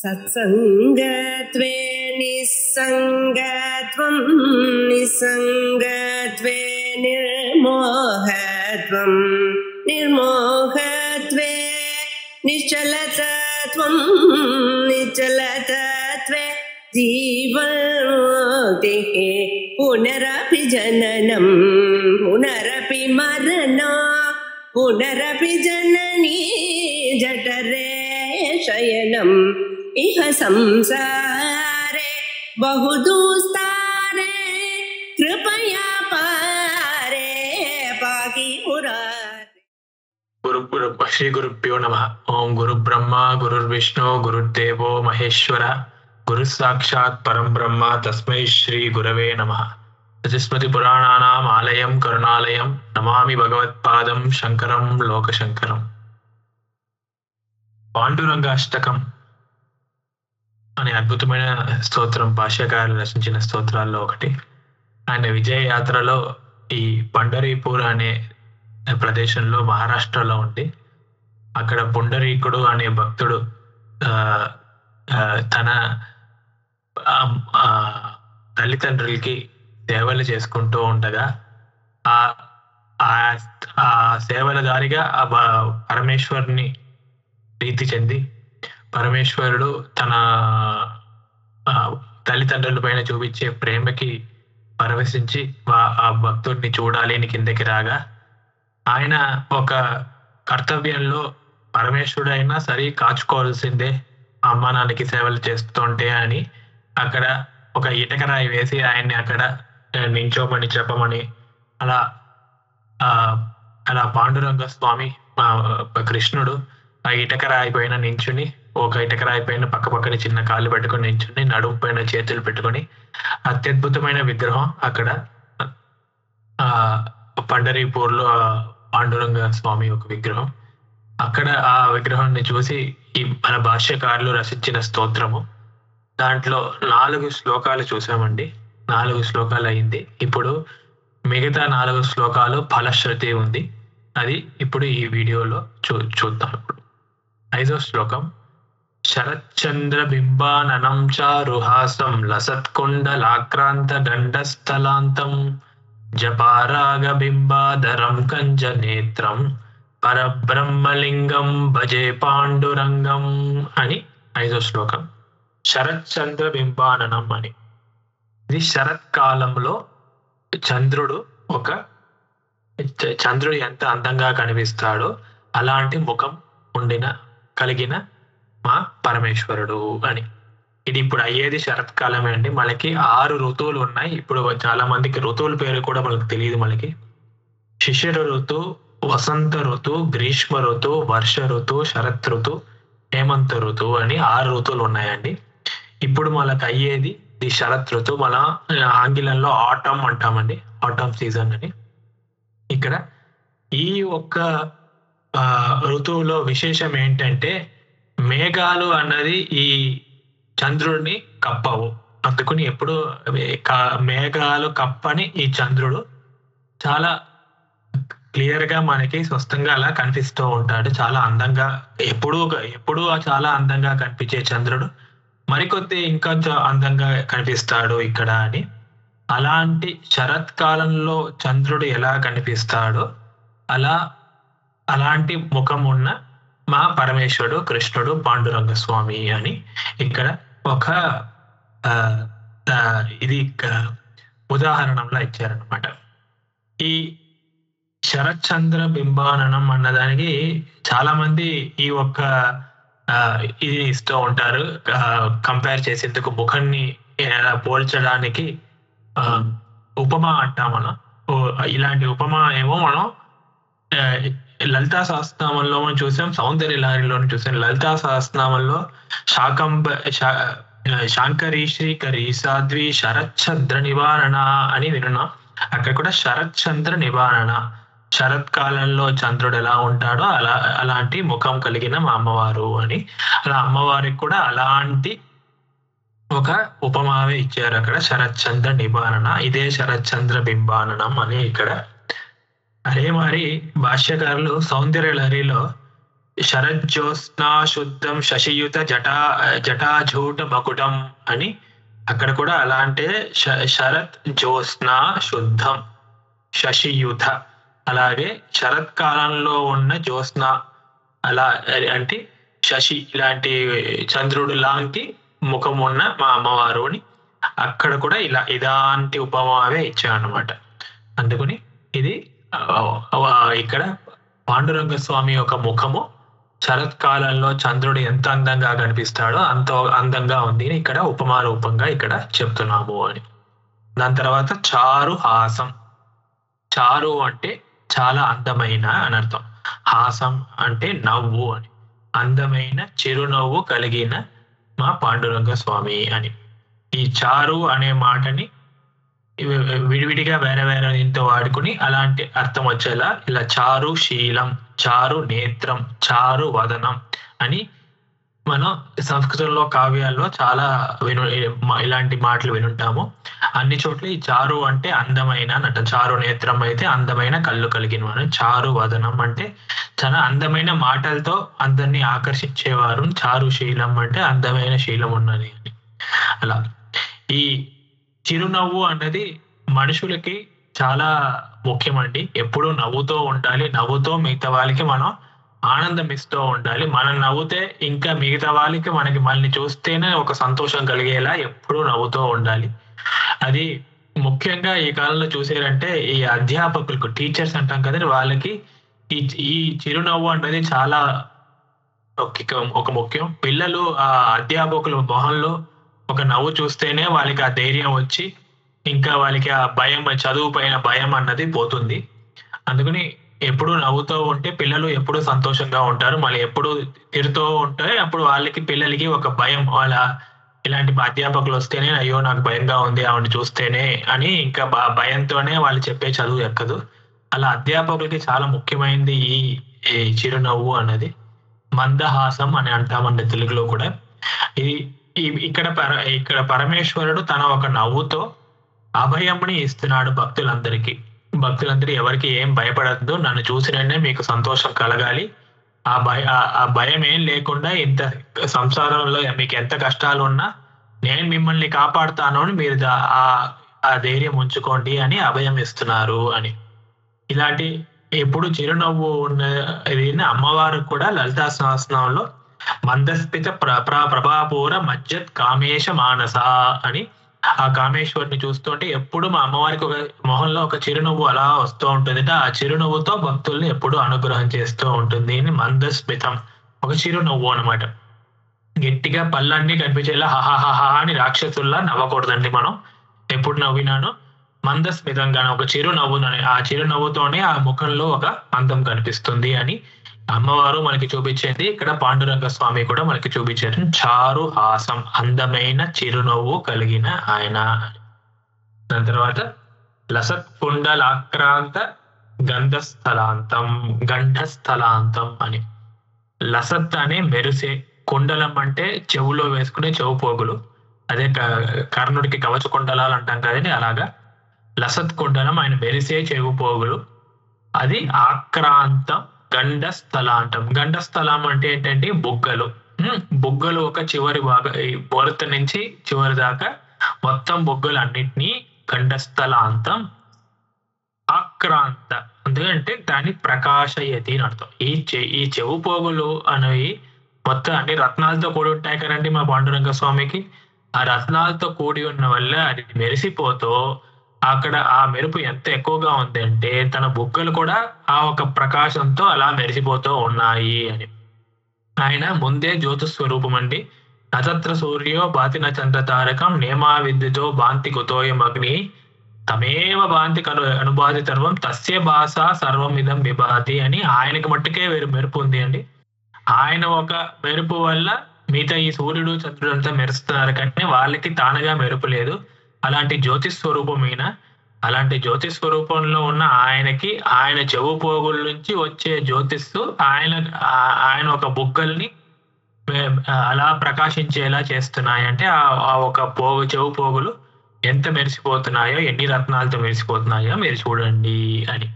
సత్సంగత్వే నిస్సంగత్వం నిస్సంగత్వే నిర్మోహత్వం నిర్మోహత్వే నిశ్చలతత్వం నిశ్చలతత్వే జీవన్ముక్తిః పునరపి జననం పునరపి మరణం పునరపి జననీ జఠరే శయనం ఇహ సంసారే బహుదుస్తారే కృపయా పారే పాకి మురారే. శ్రీ గురుభ్యో నమః. ఓం గురు బ్రహ్మ గురుర్విష్ణు గురుర్దేవో మహేశ్వర గురు సాక్షాత్ పరం బ్రహ్మ తస్మై శ్రీ గురవే నమః. చతుస్మృతి పురాణానాం ఆలయం కరుణాలయం నమామి భగవత్పాదం శంకరం లోకశంకరం. పాండురంగాష్టకం అనే అద్భుతమైన స్తోత్రం భాష్యకారులు రచించిన స్తోత్రాల్లో ఒకటి. ఆయన విజయ యాత్రలో ఈ పండరీపూర్ అనే ప్రదేశంలో మహారాష్ట్రలో ఉండి అక్కడ పుండరీకుడు అనే భక్తుడు తన తల్లిదండ్రులకి సేవలు చేసుకుంటూ ఉండగా ఆ సేవల దారిగా ఆ పరమేశ్వరుని ప్రీతి చెంది పరమేశ్వరుడు తన తల్లిదండ్రుల పైన చూపించే ప్రేమకి పరవశించి ఆ భక్తుడిని చూడాలి అని కిందకి రాగా ఆయన ఒక కర్తవ్యంలో పరమేశ్వరుడు అయినా సరే కాచుకోవాల్సిందే అమ్మా నాన్నకి సేవలు చేస్తుంటే అని అక్కడ ఒక ఇటకరాయి వేసి ఆయన్ని అక్కడ నించోమని చెప్పమని అలా పాండురంగ స్వామి కృష్ణుడు ఆ ఇటకరాయి పైన నించుని ఒక ఇటకరాయి పైన పక్కపక్కన చిన్న కాళ్ళు పెట్టుకుని నించుని నడుము పైన చేతులు పెట్టుకుని అత్యద్భుతమైన విగ్రహం అక్కడ పండరీపూర్లో పాండురంగ స్వామి ఒక విగ్రహం. అక్కడ ఆ విగ్రహాన్ని చూసి ఈ మన భాష్యకారులు రచించిన స్తోత్రము దాంట్లో 4 శ్లోకాలు చూసామండి. 4 శ్లోకాలు అయింది. ఇప్పుడు మిగతా 4 శ్లోకాలు ఫలశ్రుతి ఉంది. అది ఇప్పుడు ఈ వీడియోలో చూద్దాం. ఇప్పుడు 5వ శ్లోకం. శరచ్చంద్ర బింబాననం చారుహాసం లసత్కుండలాక్రాంత దండస్థలాంతం జపారాగ బింబాధరం కంజ నేత్రం పరబ్రహ్మలింగం భజే పాండురంగం అని 5వ శ్లోకం. శరచ్చంద్ర బింబాననం అని ఇది శరత్కాలంలో చంద్రుడు ఎంత అందంగా కనిపిస్తాడో అలాంటి ముఖం కలిగిన మా పరమేశ్వరుడు అని. ఇది ఇప్పుడు అయ్యేది శరత్కాలమే అండి. మనకి 6 ఋతువులు ఉన్నాయి. ఇప్పుడు చాలా మందికి ఋతువుల పేరు కూడా మనకు తెలియదు. మనకి శిశిర ఋతు, వసంత ఋతు, గ్రీష్మ ఋతు, వర్ష ఋతు, శరత్ ఋతు, హేమంత ఋతు అని 6 ఋతువులు ఉన్నాయండి. ఇప్పుడు మనకు అయ్యేది ఈ శరత్ ఋతు. మన ఆంగ్లంలో ఆటమ్ అంటామండి, ఆటమ్ సీజన్ అని. ఇక్కడ ఈ ఒక్క ఋతువులో విశేషం ఏంటంటే మేఘాలు అన్నది ఈ చంద్రుడిని కప్పవు. అందుకని ఎప్పుడు మేఘాలు కప్పని ఈ చంద్రుడు చాలా క్లియర్ గా మనకి స్పష్టంగా అలా కనిపిస్తూ ఉంటాడు. చాలా అందంగా ఎప్పుడు చాలా అందంగా కనిపించే చంద్రుడు మరికొద్ది ఇంకా అందంగా కనిపిస్తాడు ఇక్కడ అని. అలాంటి శరత్కాలంలో చంద్రుడు ఎలా కనిపిస్తాడో అలాంటి ముఖం ఉన్న మా పరమేశ్వరుడు కృష్ణుడు పాండురంగ స్వామి అని ఇక్కడ ఒక ఇది ఉదాహరణంలా ఇచ్చారనమాట. ఈ శరత్చంద్ర బింబాననం అన్నదానికి చాలా మంది ఈ ఒక్క ఇది ఇస్తూ ఉంటారు. కంపేర్ చేసేందుకు ముఖాన్ని పోల్చడానికి ఉపమా అంటాం మనం. ఇలాంటి ఉపమా ఏమో మనం లలితా సహస్రనామంలో మనం చూసాం, సౌందర్య లహరిలో చూసాం. లలితా సహస్రనామంలో శాంకరీ శ్రీకరీ సాధ్వి శరత్చంద్ర నివారణ అని విన్నాం. అక్కడ కూడా శరత్చంద్ర నివారణ, శరత్కాలంలో చంద్రుడు ఎలా ఉంటాడో అలాంటి ముఖం కలిగిన మా అమ్మవారు అని. అలా అమ్మవారికి కూడా అలాంటి ఒక ఉపమావే ఇచ్చారు అక్కడ, శరత్చంద్ర నివారణ. ఇదే శరత్చంద్ర బింబాననం అని ఇక్కడ. అదే మరి భాష్యకారులు సౌందర్య లహరిలో శరజ్యోత్స్నా శుద్ధం శశియుత జటాజూట మకుటం అని అక్కడ కూడా అలా అంటే శరత్ జ్యోత్స్నా శుద్ధం శశియుత, అలాగే శరత్కాలంలో ఉన్న జ్యోత్స్న అలా అంటే శశి ఇలాంటి చంద్రుడు లాంటి ముఖం ఉన్న మా అమ్మవారు అని అక్కడ కూడా ఇలాంటి ఉపమావే ఇచ్చారన్నమాట. అందుకని ఇది ఇక్కడ పాండురంగ స్వామి యొక్క ముఖము శరత్కాలంలో చంద్రుడు ఎంత అందంగా కనిపిస్తాడో అంత అందంగా ఉంది ఇక్కడ ఉపమా రూపంగా ఇక్కడ చెప్తున్నాము అని. దాని తర్వాత చారు హాసం. చారు అంటే చాలా అందమైన అని అర్థం, హాసం అంటే నవ్వు అని. అందమైన చిరునవ్వు కలిగిన మా పాండురంగ స్వామి అని. ఈ చారు అనే మాటని విడివిడిగా వేరే వేరే దీంతో వాడుకుని అలాంటి అర్థం వచ్చేలా ఇలా చారు శీలం, చారు నేత్రం, చారు వదనం అని మనం సంస్కృతంలో కావ్యాల్లో చాలా ఇలాంటి మాటలు వినుంటాము. అన్ని చోట్ల ఈ చారు అంటే అందమైన అన్నట్టు. చారు నేత్రం అయితే అందమైన కళ్ళు కలిగిన, చారు వదనం అంటే చాలా అందమైన మాటలతో అందరినీ ఆకర్షించేవారు. చారు శీలం అంటే అందమైన శీలం ఉన్నది అని. అలా ఈ చిరునవ్వు అన్నది మనుషులకి చాలా ముఖ్యమండి. ఎప్పుడూ నవ్వుతూ ఉండాలి. నవ్వుతో మిగతా వాళ్ళకి మనం ఆనందం ఇస్తూ ఉండాలి. మనం నవ్వుతే ఇంకా మిగతా వాళ్ళకి మనల్ని చూస్తేనే ఒక సంతోషం కలిగేలా ఎప్పుడూ నవ్వుతూ ఉండాలి. అది ముఖ్యంగా ఈ కాలంలో చూసారంటే ఈ అధ్యాపకులకు, టీచర్స్ అంటాం కదండి, వాళ్ళకి ఈ చిరునవ్వు అన్నది చాలా ఒక ముఖ్యం. పిల్లలు ఆ అధ్యాపకుల మొహంలో ఒక నవ్వు చూస్తేనే వాళ్ళకి ఆ ధైర్యం వచ్చి ఇంకా వాళ్ళకి ఆ భయం, చదువు పైన భయం అన్నది పోతుంది. అందుకని ఎప్పుడు నవ్వుతూ ఉంటే పిల్లలు ఎప్పుడు సంతోషంగా ఉంటారు. మళ్ళీ ఎప్పుడు తిడుతూ ఉంటే అప్పుడు పిల్లలకి ఒక భయం, వాళ్ళ ఇలాంటి అధ్యాపకులు వస్తేనే అయ్యో నాకు భయంగా ఉంది ఆవిడ చూస్తేనే అని ఇంకా భయంతోనే వాళ్ళు చెప్పే చదువు ఎక్కదు. అలా అధ్యాపకులకి చాలా ముఖ్యమైనది ఈ చిరునవ్వు అన్నది. మందహాసం అని అంటామండి తెలుగులో కూడా. ఇక్కడ పరమేశ్వరుడు తన ఒక నవ్వుతో అభయంని ఇస్తున్నాడు భక్తులందరికీ. భక్తులందరూ ఎవరికి ఏం భయపడద్దు, నన్ను చూసిననే మీకు సంతోషం కలగాలి, ఆ భయం ఏం లేకుండా ఇంత సంసారంలో మీకు ఎంత కష్టాలు ఉన్నా నేను మిమ్మల్ని కాపాడుతాను అని మీరు ఆ ధైర్యం ఉంచుకోండి అని అభయం ఇస్తున్నారు అని. ఇలాంటి ఎప్పుడు చిరునవ్వు ఉన్న అమ్మవారు కూడా లలితా సహస్రనామంలో మందస్మిత ప్రభాపూర మజ్జత్ కామేశ మానస అని ఆ కామేశ్వరిని చూస్తుంటే ఎప్పుడు మా అమ్మవారికి ఒక మొహంలో ఒక చిరునవ్వు అలా వస్తూ ఉంటుంది. ఆ చిరునవ్వుతో భక్తుల్ని ఎప్పుడు అనుగ్రహం చేస్తూ ఉంటుంది. మందస్మితం ఒక చిరునవ్వు అనమాట. గట్టిగా పళ్ళన్నీ కనిపించేలా హహహహా అని రాక్షసుల్లా నవ్వకూడదండి. మనం ఎప్పుడు నవ్వినాను మందస్మితంగా ఒక చిరునవ్వునని, ఆ చిరునవ్వుతోనే ఆ ముఖంలో ఒక అందం కనిపిస్తుంది అని అమ్మవారు మనకి చూపించేది. ఇక్కడ పాండురంగ స్వామి కూడా మనకి చూపించారు. చారు హాసం, అందమైన చిరునవ్వు కలిగిన ఆయన. దాని తర్వాత లసత్ కుండలాక్రాంత గంధస్థలాంతం అని. లసత్ అనే మెరిసే, కుండలం అంటే చెవులో వేసుకునే చెవు పోగులు, అదే కర్ణుడికి కవచ కుండలాలు అంటాం కదండి, అలాగా లసత్ కుండలం ఆయన మెరిసే చెవు పోగులు. అది ఆక్రాంతం గండస్థలాంతం. గండస్థలం అంటే ఏంటంటే బుగ్గలు. బుగ్గలు ఒక చివరి భాగం, బొరత నుంచి చివరి దాకా మొత్తం బుగ్గలు అన్నిటినీ గండస్థలాంతం. ఆక్రాంత ఎందుకంటే దాన్ని ప్రకాశయతి అని అర్థం. ఈ చెవు పోగులు అనేవి మొత్తం అన్ని రత్నాలతో కూడి ఉంటాయి కదండి మా పాండురంగ స్వామికి. ఆ రత్నాలతో కూడి ఉన్న వల్ల అది మెరిసిపోతూ అక్కడ ఆ మెరుపు ఎంత ఎక్కువగా ఉంది అంటే తన బుగ్గలు కూడా ఆ ఒక ప్రకాశంతో అలా మెరిసిపోతూ ఉన్నాయి అని. ఆయన ముందే జ్యోతిస్వరూపం అండి. నతత్ర సూర్యో బాతిన చంద్ర తారకం నేమా విద్యుతో భాంతి కుతోయం అగ్ని తమేవ భాంతి అనుబాధి సర్వం తస్య భాష సర్వం ఇదం విభాతి అని ఆయనకి మట్టుకే మెరుపు ఉంది అండి. ఆయన ఒక మెరుపు వల్ల మిగతా ఈ సూర్యుడు చంద్రుడు అంతా మెరుస్తున్నారు కానీ వాళ్ళకి తానుగా మెరుపు లేదు. అలాంటి జ్యోతిష్ స్వరూపంలో ఉన్న ఆయనకి ఆయన చెవు పోగుల నుంచి వచ్చే జ్యోతిస్సు ఆయన ఒక బుగ్గల్ని అలా ప్రకాశించేలా చేస్తున్నాయి. అంటే ఆ ఒక చెవు పోగులు ఎంత మెరిసిపోతున్నాయో, ఎన్ని రత్నాలతో మెరిసిపోతున్నాయో మీరు చూడండి అని.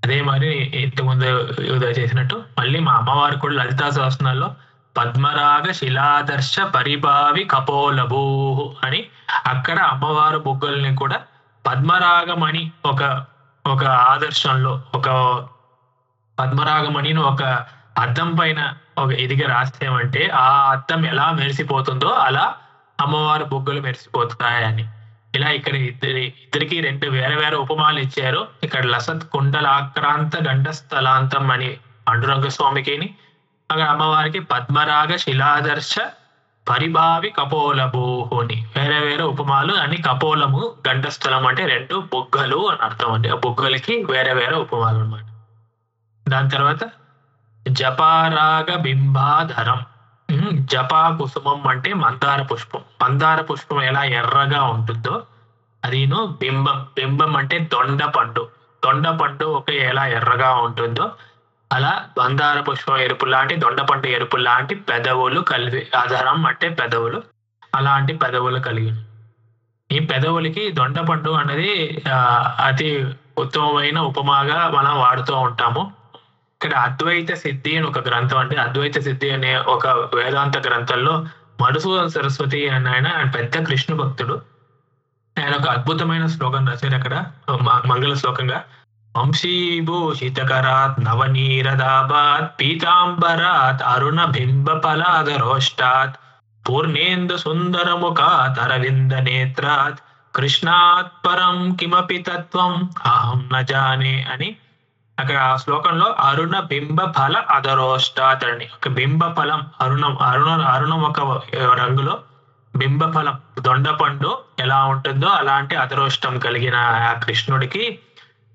అదే మరి ఇంతకుముందు చేసినట్టు మళ్ళీ మా అమ్మవారు కూడా లలితా సహస్రనాల్లో పద్మరాగ శిలాదర్శ పరిభావి కపోలభూ అని అక్కడ అమ్మవారు బొగ్గల్ని కూడా పద్మరాగమణి ఒక ఒక ఆదర్శంలో ఒక పద్మరాగమణిని ఒక అద్దం పైన ఒక ఎదిగి రాసేమంటే ఆ అద్దం ఎలా మెరిసిపోతుందో అలా అమ్మవారి బొగ్గలు మెరిసిపోతాయని. ఇలా ఇక్కడ ఇద్దరికి రెండు వేరే వేరే ఉపమాలు ఇచ్చారు. ఇక్కడ లసత్ కుండలాక్రాంత గండస్థలాంతం అని పాండురంగ స్వామికిని, అక్కడ అమ్మవారికి పద్మరాగ శిలాదర్శ పరిభావి కపోలభూని వేరే వేరే ఉపమాలు అని. కపోలము గంటస్థలం అంటే రెండు బొగ్గలు అని అర్థం అండి. ఆ బొగ్గలకి వేరే వేరే ఉపమాలు అన్నమాట. దాని తర్వాత జపారాగ బింబాధరం. జపా కుసుమం అంటే మందార పుష్పం. మందార పుష్పం ఎలా ఎర్రగా ఉంటుందో అదిను బింబం. బింబం అంటే దొండ పండు. దొండ పండు ఒక ఎలా ఎర్రగా ఉంటుందో అలా మందార పుష్పం ఎరుపు లాంటి, దొండ పండు ఎరుపు లాంటి పెదవులు కలిగి, ఆధారం అంటే పెదవులు, అలాంటి పెదవులు కలిగి. ఈ పెదవులకి దొండ పండు అనేది అతి ఉత్తమమైన ఉపమాగా మనం వాడుతూ ఉంటాము. ఇక్కడ అద్వైత సిద్ధి అని ఒక గ్రంథం, అంటే అద్వైత సిద్ధి అనే ఒక వేదాంత గ్రంథంలో మధుసూదన సరస్వతి అని ఆయన పెద్ద కృష్ణ భక్తుడు. ఆయన ఒక అద్భుతమైన శ్లోకం రాశారు అక్కడ, మంగళ శ్లోకంగా. వంశీభూషితకరాత్ నవనీరదాబాత్ పీతాంబరాత్ అరుణ బింబ ఫలాదరోష్టాత్ పూర్ణేందు సుందరముఖాత్ అరవింద నేత్రాత్ కృష్ణాత్ పరం కిమపి తత్వం అహం న జానే అని అక్కడ ఆ శ్లోకంలో అరుణ బింబ ఫల అధరోష్టాత్ అని ఒక బింబ ఫలం, అరుణం ఒక రంగులో బింబ ఫలం దొండ పండు ఎలా ఉంటుందో అలాంటి అధరోష్టం కలిగిన ఆ కృష్ణుడికి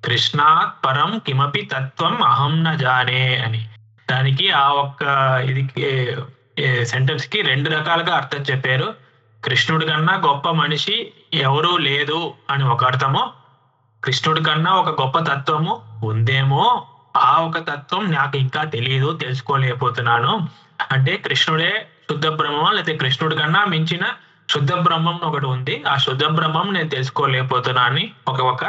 కృష్ణాత్ పరం కిమపి తత్వం అహం న జానే అని. దానికి ఆ ఒక్క ఇది సెంటెన్స్ కి రెండు రకాలుగా అర్థం చెప్పారు. కృష్ణుడి కన్నా గొప్ప మనిషి ఎవరూ లేదు అని ఒక అర్థము, కృష్ణుడి కన్నా ఒక గొప్ప తత్వము ఉందేమో, ఆ ఒక తత్వం నాకు ఇంకా తెలియదు, తెలుసుకోలేకపోతున్నాను. అంటే కృష్ణుడే శుద్ధ బ్రహ్మం, లేకపోతే కృష్ణుడి కన్నా మించిన శుద్ధ బ్రహ్మం ఒకటి ఉంది, ఆ శుద్ధ బ్రహ్మం నేను తెలుసుకోలేకపోతున్నా అని ఒక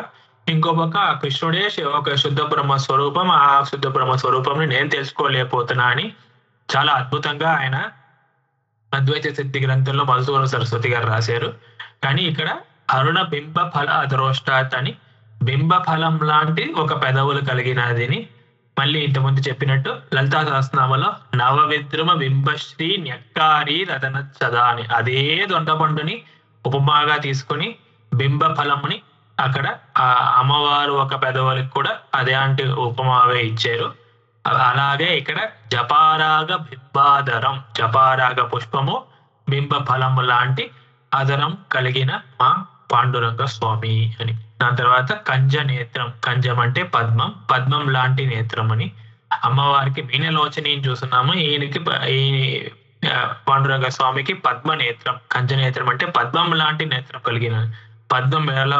ఇంకో పక్క కృష్ణుడే ఒక శుద్ధ బ్రహ్మ స్వరూపం, ఆ శుద్ధ బ్రహ్మ స్వరూపంని నేను తెలుసుకోలేకపోతున్నా అని చాలా అద్భుతంగా ఆయన అద్వైత సిద్ధి గ్రంథంలో మధుసూదన సరస్వతి గారు రాశారు. కానీ ఇక్కడ అరుణ బింబ ఫల అధరోష్టాత్ అని బింబ ఫలం లాంటి ఒక పెదవులు కలిగినదిని మళ్ళీ ఇంతకుముందు చెప్పినట్టు లలితా సహస్రనామలో నవవిద్రుమ బింబశ్రీ న్యక్కారి రతన సదా అని అదే దొండపండుని ఉపమాగా తీసుకుని బింబ ఫలముని అక్కడ ఆ అమ్మవారు ఒక పెదవులకు కూడా అదే అంటే ఉపమావే ఇచ్చారు. అలాగే ఇక్కడ జపారాగ బింబాధరం, జపారాగ పుష్పము బింబ ఫలము లాంటి అధరం కలిగిన మా పాండురంగ స్వామి అని. దాని తర్వాత కంజ నేత్రం, కంజం అంటే పద్మం, పద్మం లాంటి నేత్రం అని. అమ్మవారికి మీనలోచని చూస్తున్నాము, ఈయనకి పాండురంగ స్వామికి పద్మ నేత్రం, కంజ నేత్రం అంటే పద్మం లాంటి నేత్రం కలిగిన. పద్మం ఎలా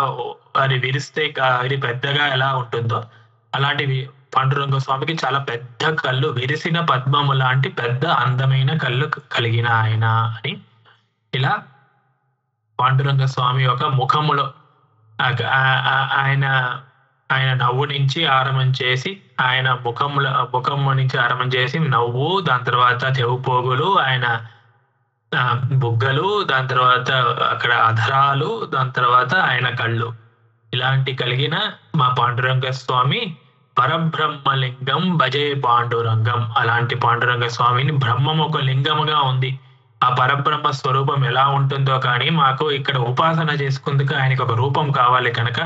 అది విరిస్తే అది పెద్దగా ఎలా ఉంటుందో అలాంటివి పాండురంగ స్వామికి చాలా పెద్ద కళ్ళు, విరిసిన పద్మము లాంటి పెద్ద అందమైన కళ్ళు కలిగిన ఆయన అని. ఇలా పాండురంగ స్వామి యొక్క ముఖములో ఆయన నవ్వు నుంచి ఆరంభం చేసి, ఆయన ముఖము నుంచి ఆరంభం చేసి నవ్వు, దాని తర్వాత చెవు పోగులు, ఆయన బుగ్గలు, దాని తర్వాత అక్కడ అధరాలు, దాని తర్వాత ఆయన కళ్ళు, ఇలాంటి కలిగిన మా పాండురంగ స్వామి పరబ్రహ్మలింగం భజే పాండురంగం. అలాంటి పాండురంగ స్వామిని బ్రహ్మం ఒక లింగముగా ఉంది, ఆ పరబ్రహ్మ స్వరూపం ఎలా ఉంటుందో కానీ మాకు ఇక్కడ ఉపాసన చేసుకుందుకు ఆయనకు ఒక రూపం కావాలి కనుక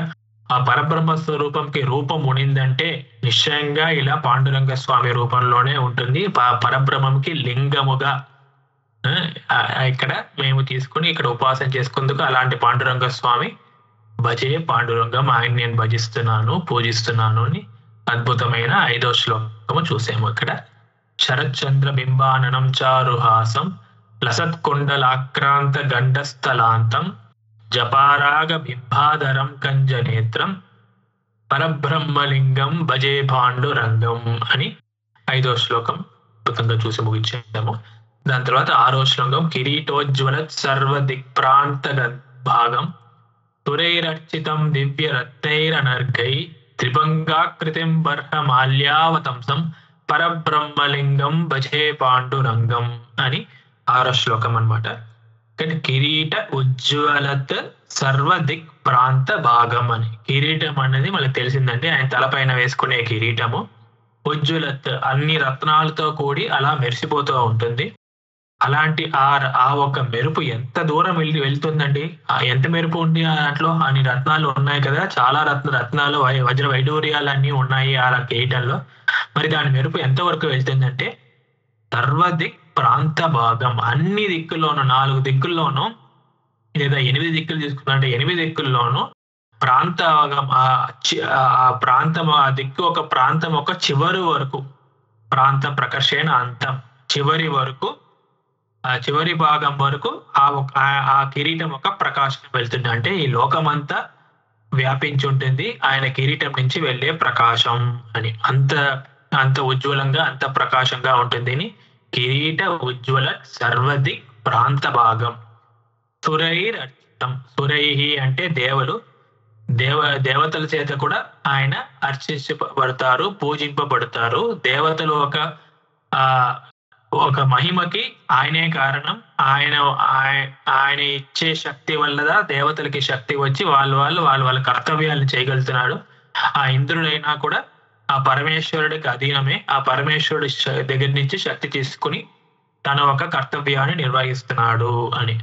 ఆ పరబ్రహ్మ స్వరూపంకి రూపం ఉనిందంటే నిశ్చయంగా ఇలా పాండురంగ స్వామి రూపంలోనే ఉంటుంది. పరబ్రహ్మంకి లింగముగా ఇక్కడ మేము తీసుకుని ఇక్కడ ఉపాసన చేసుకుందుకు అలాంటి పాండురంగ స్వామి భజే పాండురంగం, ఆయన నేను భజిస్తున్నాను, పూజిస్తున్నాను అని అద్భుతమైన 5వ శ్లోకము చూసాము. ఇక్కడ శరత్చంద్ర బింబాననం చారుహాసం లసత్కుండలాక్రాంత గండస్థలాంతం జపారాగ బింబాధరం కంజనేత్రం పరబ్రహ్మలింగం భజే పాండురంగం అని 5వ శ్లోకం అద్భుతంగా చూసి ముగించాము. దాని తర్వాత 6వ శ్లోకం కిరీటోజ్వల సర్వ దిక్ప్రాంత భాగం తురైరర్చితం దివ్య రత్నైరనర్ఘై త్రిభంగాకృతిం బర్హ మాల్యావతంసం పరబ్రహ్మలింగం భజే పాండురంగం అని 6వ శ్లోకం అన్నమాట. కానీ కిరీట ఉజ్వలత్ సర్వదిక్ ప్రాంత భాగం అని. కిరీటం అనేది మనకు తెలిసిందంటే ఆయన తలపైన వేసుకునే కిరీటము. ఉజ్వలత్ అన్ని రత్నాలతో కూడి అలా మెరిసిపోతూ ఉంటుంది. అలాంటి ఆ ఒక మెరుపు ఎంత దూరం వెళ్తుందండి, ఎంత మెరుపు ఉంది దాంట్లో. అన్ని రత్నాలు ఉన్నాయి కదా, చాలా రత్నాలు వజ్ర వైడూర్యాలు అన్ని ఉన్నాయి ఆ కిరీటంలో. మరి దాని మెరుపు ఎంత వరకు వెళ్తుందంటే సర్వదిక్ ప్రాంత భాగం, అన్ని దిక్కుల్లోనూ 4 దిక్కుల్లోనూ లేదా 8 దిక్కులు తీసుకున్నట్టే 8 దిక్కుల్లోనూ ప్రాంత ఆ ప్రాంతం ఆ దిక్కు ఒక ప్రాంతం ఒక చివరి వరకు, ప్రాంత ప్రకర్షణ అంతం చివరి వరకు, ఆ చివరి భాగం వరకు ఆ కిరీటం ఒక ప్రకాశం వెళ్తుంది. అంటే ఈ లోకమంతా వ్యాపించి ఉంటుంది ఆయన కిరీటం నుంచి వెళ్ళే ప్రకాశం అని. అంత ఉజ్వలంగా అంత ప్రకాశంగా ఉంటుంది. కిరీట ఉజ్వల సర్వదిక్ ప్రాంత భాగం. సురైర్ అర్చితం, సురైహి అంటే దేవులు, దేవతల చేత కూడా ఆయన అర్చించబడతారు, పూజింపబడతారు. దేవతలు ఒక మహిమకి ఆయనే కారణం. ఆయన ఇచ్చే శక్తి వల్ల దేవతలకి శక్తి వచ్చి వాళ్ళ కర్తవ్యాలను చేయగలుగుతున్నాడు. ఆ ఇంద్రుడైనా కూడా ఆ పరమేశ్వరుడికి అధీనమే. ఆ పరమేశ్వరుడి దగ్గర నుంచి శక్తి తీసుకుని తన ఒక కర్తవ్యాన్ని నిర్వహిస్తున్నాడు అని.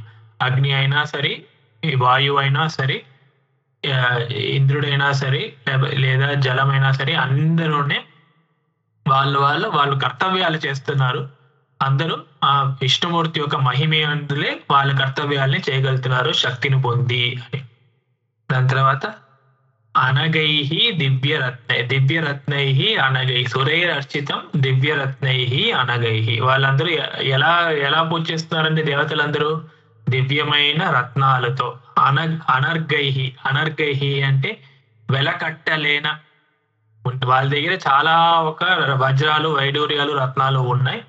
అగ్ని అయినా సరే, వాయువు అయినా సరే, ఇంద్రుడైనా సరే, లేదా జలమైనా సరే, అందరూనే వాళ్ళు కర్తవ్యాలు చేస్తున్నారు. అందరూ ఆ విష్ణుమూర్తి యొక్క మహిమే అందులే వాళ్ళ కర్తవ్యాల్ని చేయగలుగుతున్నారు శక్తిని పొంది అని. దాని తర్వాత అనగైహి దివ్యరత్నైహి అనగై, సురైర్ అర్చితం దివ్యరత్నైహి అనగైహి. వాళ్ళందరూ ఎలా పూజ చేస్తున్నారండి దేవతలందరూ? దివ్యమైన రత్నాలతో. అనర్గైహి అంటే వెలకట్టలేన, వాళ్ళ దగ్గర చాలా ఒక వజ్రాలు వైడూర్యాలు రత్నాలు ఉన్నాయి.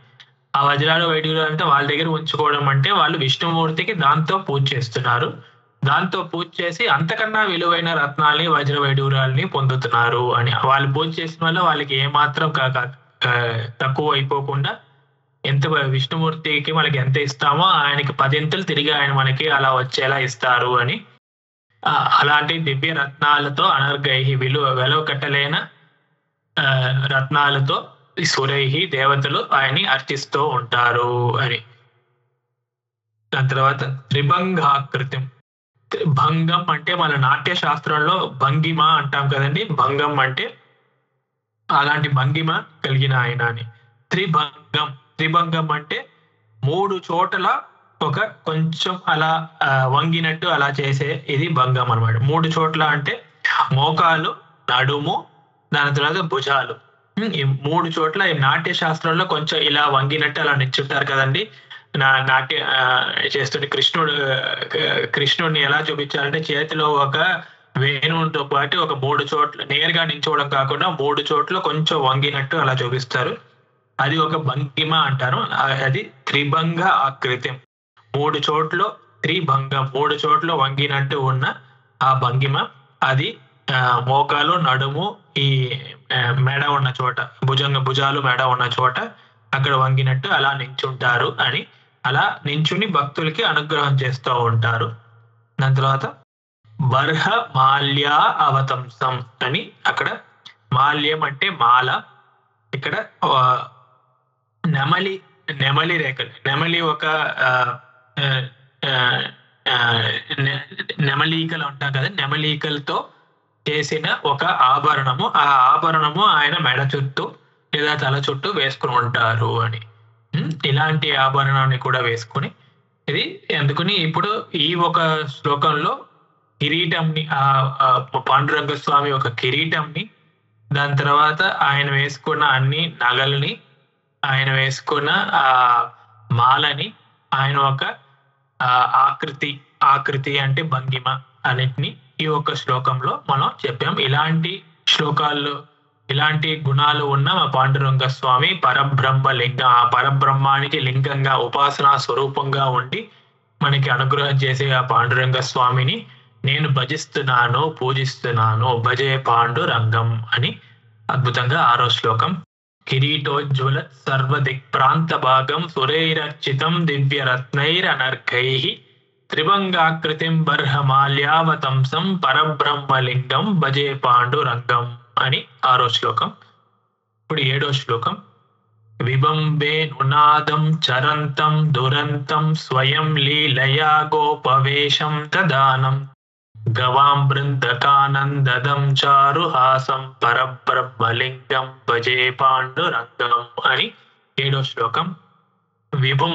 ఆ వజ్రాలు వైడూర్యాలు అంటే వాళ్ళ దగ్గర ఉంచుకోవడం అంటే వాళ్ళు విష్ణుమూర్తికి దాంతో పూజ చేస్తున్నారు. దాంతో పూజ చేసి అంతకన్నా విలువైన రత్నాల్ని వజ్ర వైడూర్యాలని పొందుతున్నారు అని. వాళ్ళు పూజ చేసిన వల్ల వాళ్ళకి ఏమాత్రం తక్కువ అయిపోకుండా, ఎంత విష్ణుమూర్తికి మనకి ఎంత ఇస్తామో ఆయనకి 10 తిరిగి ఆయన మనకి అలా వచ్చేలా ఇస్తారు అని. అలాంటి దివ్య రత్నాలతో అనర్గైహి వెలవ కట్టలేన రత్నాలతో సురైహి దేవతలు ఆయన్ని అర్చిస్తూ ఉంటారు అని. దాని తర్వాత త్రిభంగాకృతి. భంగం అంటే మన నాట్య శాస్త్రంలో భంగిమ అంటాం కదండి. భంగం అంటే అలాంటి భంగిమ కలిగిన ఆయన అని. త్రిభంగం అంటే 3 చోట్ల ఒక కొంచెం అలా వంగినట్టు అలా చేసే ఇది భంగం అన్నమాట. 3 చోట్ల అంటే మోకాలు, నడుము, దాని తర్వాత భుజాలు. ఈ 3 చోట్ల ఈ నాట్య శాస్త్రంలో కొంచెం ఇలా వంగినట్టు అలా నిల్చుంటారు కదండి. నాట్య చేస్తుంటే కృష్ణుడిని ఎలా చూపించాలంటే చేతిలో ఒక వేణువుతో పాటు ఒక 3 చోట్ల నేరుగా నించోవడం కాకుండా 3 చోట్ల కొంచెం వంగినట్టు అలా చూపిస్తారు. అది ఒక భంగిమ అంటారు. అది త్రిభంగ ఆకృతి. 3 చోట్ల త్రిభంగం, 3 చోట్ల వంగినట్టు ఉన్న ఆ భంగిమ. అది మోకాలు, నడుము, ఈ మెడ ఉన్న చోట, భుజాలు మెడ ఉన్న చోట అక్కడ వంగినట్టు అలా నించుంటారు అని. అలా నించుని భక్తులకి అనుగ్రహం చేస్తూ ఉంటారు. దాని తర్వాత బర్హ మాల్య అవతంసం అని. అక్కడ మాల్యం అంటే మాల. ఇక్కడ నెమలి రేఖలు, నెమలి ఒక నెమలీకలు ఉంటాం కదా, నెమలీకలతో చేసిన ఒక ఆభరణము. ఆ ఆభరణము ఆయన మెడ చుట్టూ లేదా తల చుట్టూ వేసుకుని ఉంటారు అని. ఇలాంటి ఆభరణాన్ని కూడా వేసుకుని ఇది అందుకుని ఇప్పుడు ఈ ఒక శ్లోకంలో కిరీటంని, పాండురంగ స్వామి ఒక కిరీటంని, దాని తర్వాత ఆయన వేసుకున్న అన్ని నగల్ని, ఆయన వేసుకున్న ఆ మాలని, ఆయన ఒక ఆకృతి అంటే భంగిమ అన్నిటిని ఈ ఒక్క శ్లోకంలో మనం చెప్పాం. ఇలాంటి శ్లోకాల్లో ఇలాంటి గుణాలు ఉన్న పాండురంగ స్వామి పరబ్రహ్మ లింగం, ఆ పరబ్రహ్మానికి లింగంగా ఉపాసనా స్వరూపంగా ఉండి మనకి అనుగ్రహం చేసే ఆ పాండురంగ స్వామిని నేను భజిస్తున్నాను, పూజిస్తున్నాను, భజే పాండురంగం అని అద్భుతంగా 6వ శ్లోకం. కిరీటోజ్వల సర్వదిక్ప్రాంత భాగం సురైరర్చితం దివ్యరత్నైరనర్ఘైః త్రిభంగాకృతిం బర్హమాల్యావతంసం పరబ్రహ్మలింగం భజే పాండురంగం అని 6వ శ్లోకం. ఇప్పుడు 7వ శ్లోకం. విబంబే నునాదం చరంతం దురంతం స్వయం లీలయా గోపవేశం దదానం గవాం బృందకానందదం చారుహాసం పరబ్రహ్మలింగం భజే పాండురంగం అని 7వ శ్లోకం. విభుం,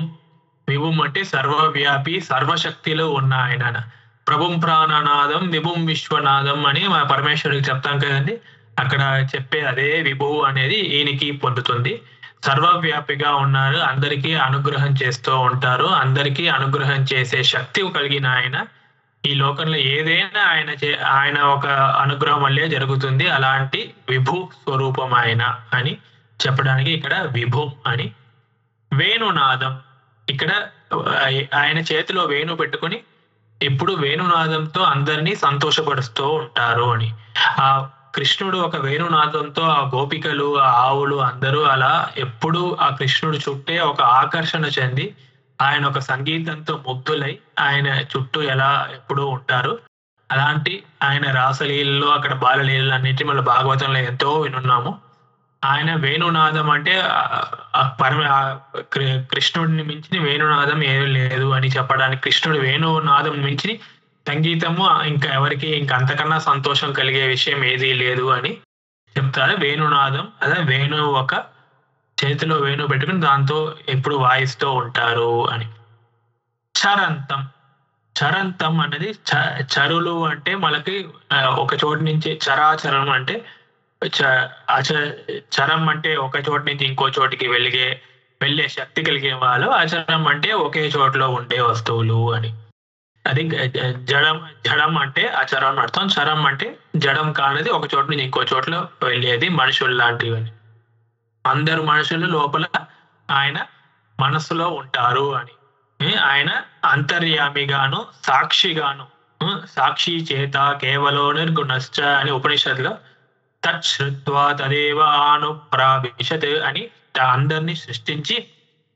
విభుం అంటే సర్వవ్యాపి, సర్వశక్తిలో ఉన్న ఆయన. ప్రభుం ప్రాణనాదం విభుం విశ్వనాదం అని మా పరమేశ్వరుడికి చెప్తాం కదండి, అక్కడ చెప్పే అదే విభువు అనేది ఈయనకి పొందుతుంది. సర్వవ్యాపిగా ఉన్నారు, అందరికీ అనుగ్రహం చేస్తూ ఉంటారు, అందరికీ అనుగ్రహం చేసే శక్తి కలిగిన ఆయన. ఈ లోకంలో ఏదైనా ఆయన ఒక అనుగ్రహం వల్లే జరుగుతుంది. అలాంటి విభు స్వరూపం ఆయన అని చెప్పడానికి ఇక్కడ విభు అని. వేణునాదం, ఇక్కడ ఆయన చేతిలో వేణు పెట్టుకుని ఎప్పుడు వేణునాదంతో అందరినీ సంతోషపరుస్తూ ఉంటారు అని. ఆ కృష్ణుడు ఒక వేణునాదంతో ఆ గోపికలు, ఆ ఆవులు అందరూ అలా ఎప్పుడు ఆ కృష్ణుడు చుట్టే ఒక ఆకర్షణ చెంది ఆయన ఒక సంగీతంతో ముగ్ధులై ఆయన చుట్టూ ఎలా ఎప్పుడూ ఉంటారు. అలాంటి ఆయన రాసలీలలో, అక్కడ బాలలీలలు అన్నింటి మన భాగవతంలో ఎంతో వినున్నాము. ఆయన వేణునాదం అంటే కృష్ణుడిని మించిన వేణునాదం ఏమీ లేదు అని చెప్పడానికి, కృష్ణుడు వేణునాదం మించి సంగీతము ఇంకా ఎవరికి ఇంకా అంతకన్నా సంతోషం కలిగే విషయం ఏదీ లేదు అని చెప్తారు. వేణునాదం అదే వేణు ఒక చేతిలో వేణు పెట్టుకుని దాంతో ఎప్పుడు వాయిస్తూ ఉంటారు అని. చరంతం, చరంతం అనేది చరులు అంటే మనకి ఒక చోటు నుంచి, చరాచరం అంటే చరం అంటే ఒక చోటు నుంచి ఇంకో చోటికి వెళ్ళే శక్తి కలిగిన వాళ్ళు. అచరం అంటే ఒకే చోట్లో ఉండే వస్తువులు అని. అది జడం అంటే అచరం అర్థం. చరం అంటే జడం కానిది, ఒక చోటు నుంచి ఇంకో చోట్ల వెళ్ళేది, మనుషులు లాంటివి అని. అందరు మనుషులు లోపల ఆయన మనస్సులో ఉంటారు అని. ఆయన అంతర్యామిగాను సాక్షిగాను, సాక్షి చేత కేవలో నిర్గుణశ్చ అని ఉపనిషత్తులో తచ్శ్రుత్వా తదేవ అనుప్రావిశత్ అని అందరినీ సృష్టించి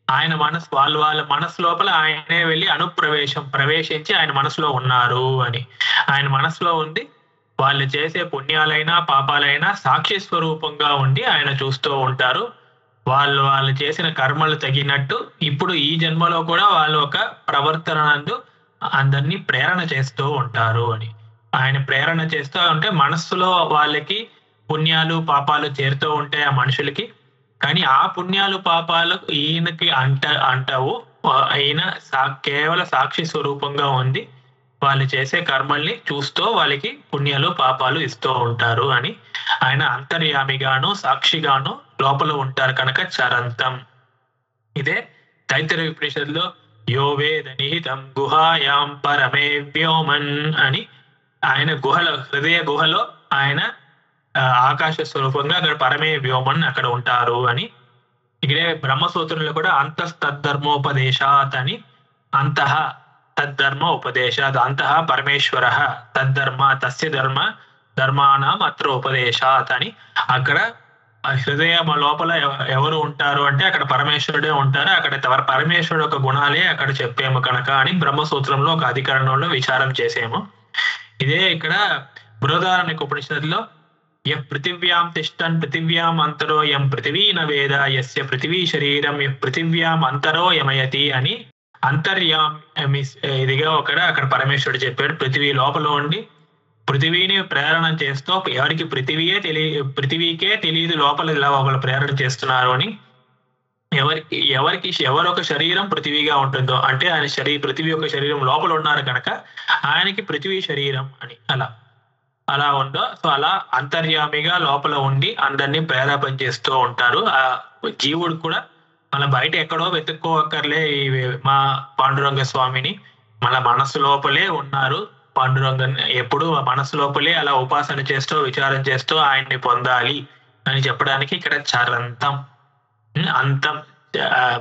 ఆయన వాళ్ళ మనసు లోపల ఆయనే వెళ్ళి ప్రవేశించి ఆయన మనసులో ఉన్నారు అని. ఆయన మనసులో ఉంది, వాళ్ళు చేసే పుణ్యాలైనా పాపాలైనా సాక్షి స్వరూపంగా ఉండి ఆయన చూస్తూ ఉంటారు. వాళ్ళు చేసిన కర్మలు తగినట్టు ఇప్పుడు ఈ జన్మలో కూడా వాళ్ళు ఒక ప్రవర్తనందు అందరినీ ప్రేరణ చేస్తూ ఉంటారు అని. ఆయన ప్రేరణ చేస్తూ ఉంటే మనస్సులో వాళ్ళకి పుణ్యాలు పాపాలు చేరుతూ ఉంటాయి ఆ మనుషులకి. కానీ ఆ పుణ్యాలు పాపాలు ఈయనకి అంటావు. ఈయన కేవల సాక్షి స్వరూపంగా ఉంది, వాళ్ళు చేసే కర్మల్ని చూస్తూ వాళ్ళకి పుణ్యాలు పాపాలు ఇస్తూ ఉంటారు అని. ఆయన అంతర్యామిగాను సాక్షిగాను లోపల ఉంటారు కనుక చరంతం. ఇదే తైత్తరీయ ఉపనిషత్తులో యో వేద నిహితం గుహాయాం పరమే వ్యోమన్ అని. ఆయన హృదయ గుహలో ఆయన ఆకాశ స్వరూపంగా అక్కడ పరమే వ్యోమన్ అక్కడ ఉంటారు అని. ఇక్కడే బ్రహ్మసూత్రంలో కూడా అంతస్తద్ధర్మోపదేశాత్ అని, అంతః తద్ధర్మ ఉపదేశాత్, అంతః పరమేశ్వర తద్ధర్మ తస్య ధర్మానాం అత్ర ఉపదేశాత్ అని. అక్కడ హృదయ లోపల ఎవరు ఉంటారు అంటే అక్కడ పరమేశ్వరుడే ఉంటారు. అక్కడ పరమేశ్వరుడు ఒక గుణాలే అక్కడ చెప్పాము కనుక అని బ్రహ్మసూత్రంలో ఒక అధికరణంలో విచారం చేసాము. ఇదే ఇక్కడ బృహదారణ్యక ఉపనిషత్తులో యః పృథివ్యాం తిష్టన్ పృథివ్యాం అంతరో యం పృథివీ న వేద యస్య పృథివీ శరీరం యః పృథివ్యాం అంతరో యమయతి అని. అంతర్యామి ఇదిగా అక్కడ పరమేశ్వరుడు చెప్పాడు. పృథివీ లోపల ఉండి పృథివీని ప్రేరణ చేస్తూ, ఎవరికి పృథివీకే తెలియదు లోపల ఇలా ఒకళ్ళు ప్రేరణ చేస్తున్నారు అని. ఎవరొక శరీరం పృథివీగా ఉంటుందో అంటే ఆయన పృథివీ యొక్క శరీరం లోపల ఉన్నారు కనుక ఆయనకి పృథివీ శరీరం అని అలా ఉందో. సో అలా అంతర్యామిగా లోపల ఉండి అందరినీ ప్రేరేపణ చేస్తూ ఉంటారు. ఆ జీవుడు కూడా మన బయట ఎక్కడో వెతుక్కోవక్కర్లే మా పాండురంగ స్వామిని, మన మనసు లోపలే ఉన్నారు. పాండురంగన్ ఎప్పుడు మనసు లోపలే అలా ఉపాసన చేస్తూ విచారం చేస్తూ ఆయన్ని పొందాలి అని చెప్పడానికి ఇక్కడ చరంతం, అంతం,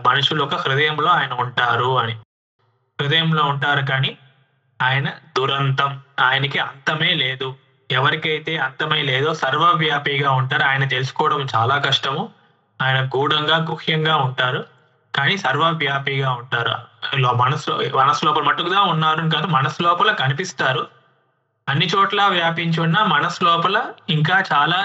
మనుషుల యొక్క హృదయంలో ఆయన ఉంటారు అని. హృదయంలో ఉంటారు కానీ ఆయన దురంతం, ఆయనకి అంతమే లేదు. ఎవరికైతే అంతమే లేదో సర్వవ్యాపిగా ఉంటారు. ఆయన తెలుసుకోవడం చాలా కష్టము. ఆయన గూఢంగా గుహ్యంగా ఉంటారు, కానీ సర్వవ్యాపిగా ఉంటారు. మనసు లోపల మట్టుకుగా ఉన్నారు కాదు, మనసు లోపల కనిపిస్తారు. అన్ని చోట్ల వ్యాపించి ఉన్న మనసు లోపల ఇంకా చాలా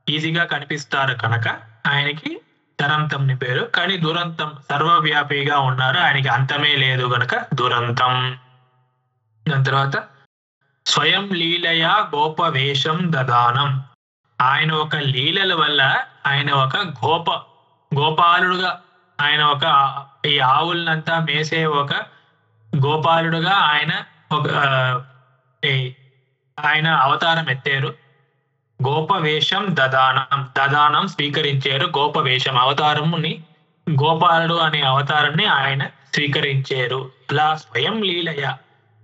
ఈజీగా కనిపిస్తారు కనుక ఆయనకి దురంతం ని పేరు. కానీ దురంతం సర్వవ్యాపిగా ఉన్నారు, ఆయనకి అంతమే లేదు గనక దురంతం. దాని తర్వాత స్వయం లీలయ గోపవేషం దదానం. ఆయన ఒక లీలల వల్ల ఆయన ఒక గోపాలుడుగా, ఆయన ఒక ఈ ఆవులనంతా మేసే ఒక గోపాలుడుగా ఆయన ఒక ఆయన అవతారం ఎత్తారు. గోపవేషం దదానం స్వీకరించారు. గోపవేషం అవతారముని, గోపాలుడు అనే అవతారాన్ని ఆయన స్వీకరించారు. ఇలా స్వయం లీలయ.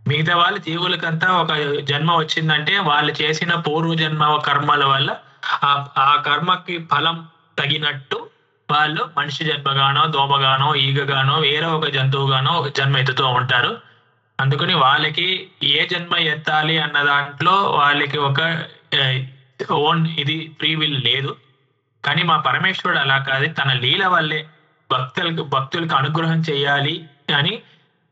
మిగతా వాళ్ళ జీవులకంతా ఒక జన్మ వచ్చిందంటే వాళ్ళు చేసిన పూర్వజన్మ కర్మల వల్ల ఆ కర్మకి ఫలం తగినట్టు వాళ్ళు మనిషి జన్మగానో, దోమగానో, ఈగగానో, వేరే ఒక జంతువుగానో ఒక జన్మ ఎత్తుతూ ఉంటారు. అందుకని వాళ్ళకి ఏ జన్మ ఎత్తాలి అన్న దాంట్లో వాళ్ళకి ఒక ఓన్ ఇది ఫ్రీ విల్ లేదు. కానీ మా పరమేశ్వరుడు అలా కాదు, తన లీల వల్లే భక్తులకు అనుగ్రహం చేయాలి అని